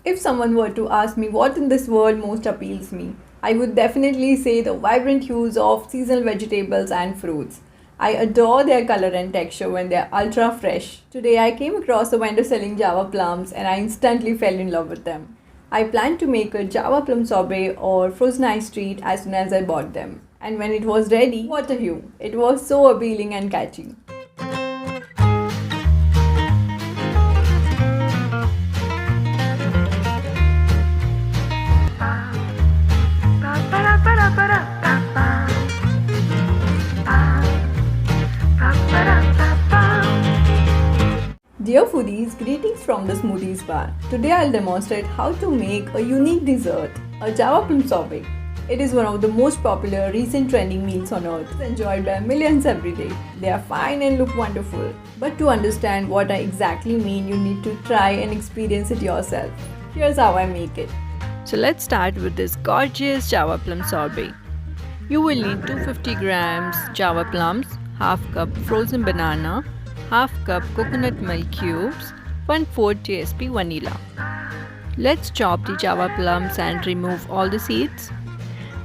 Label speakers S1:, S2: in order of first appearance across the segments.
S1: If someone were to ask me what in this world most appeals me, I would definitely say the vibrant hues of seasonal vegetables and fruits. I adore their color and texture when they are ultra fresh. Today I came across a vendor selling Java plums and I instantly fell in love with them. I planned to make a Java plum sorbet or frozen ice treat as soon as I bought them. And when it was ready, what a hue! It was so appealing and catchy. Dear foodies, greetings from the Smoothies bar. Today I'll demonstrate how to make a unique dessert, a Java plum sorbet. It is one of the most popular recent trending meals on earth. It's enjoyed by millions every day. They are fine and look wonderful. But to understand what I exactly mean, you need to try and experience it yourself. Here's how I make it. So let's start with this gorgeous Java plum sorbet. You will need 250 grams Java plums, half cup frozen banana, half cup coconut milk cubes, 1/4 TSP vanilla. Let's chop the Java plums and remove all the seeds.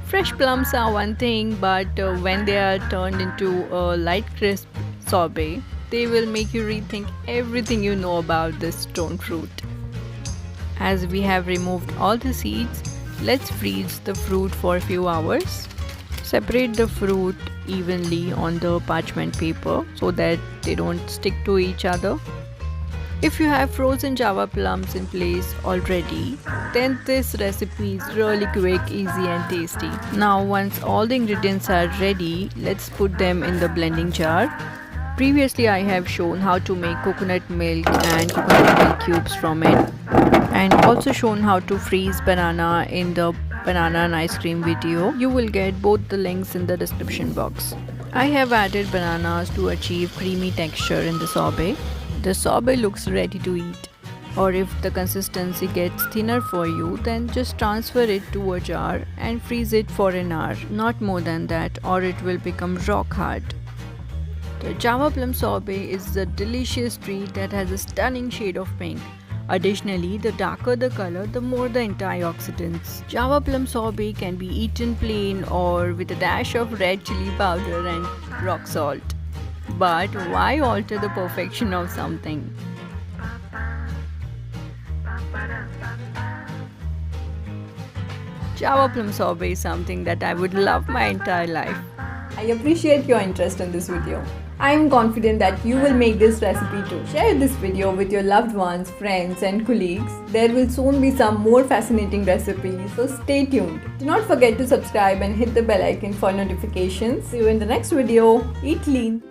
S1: Fresh plums are one thing, but when they are turned into a light crisp sorbet, they will make you rethink everything you know about this stone fruit. As we have removed all the seeds, let's freeze the fruit for a few hours. Separate the fruit evenly on the parchment paper so that they don't stick to each other. If you have frozen Java plums in place already, then this recipe is really quick, easy and tasty. Now once all the ingredients are ready, let's put them in the blending jar. Previously I have shown how to make coconut milk and coconut milk cubes from it, and also shown how to freeze banana in the banana and ice cream video. You will get both the links in the description box. I have added bananas to achieve creamy texture in the sorbet. The sorbet looks ready to eat. Or if the consistency gets thinner for you, then just transfer it to a jar and freeze it for an hour. Not more than that, or it will become rock hard. The Java plum sorbet is a delicious treat that has a stunning shade of pink. Additionally, the darker the color, the more the antioxidants. Java plum sorbet can be eaten plain or with a dash of red chili powder and rock salt. But why alter the perfection of something? Java plum sorbet is something that I would love my entire life. I appreciate your interest in this video. I am confident that you will make this recipe too. Share this video with your loved ones, friends and colleagues. There will soon be some more fascinating recipes, so stay tuned. Do not forget to subscribe and hit the bell icon for notifications. See you in the next video. Eat clean.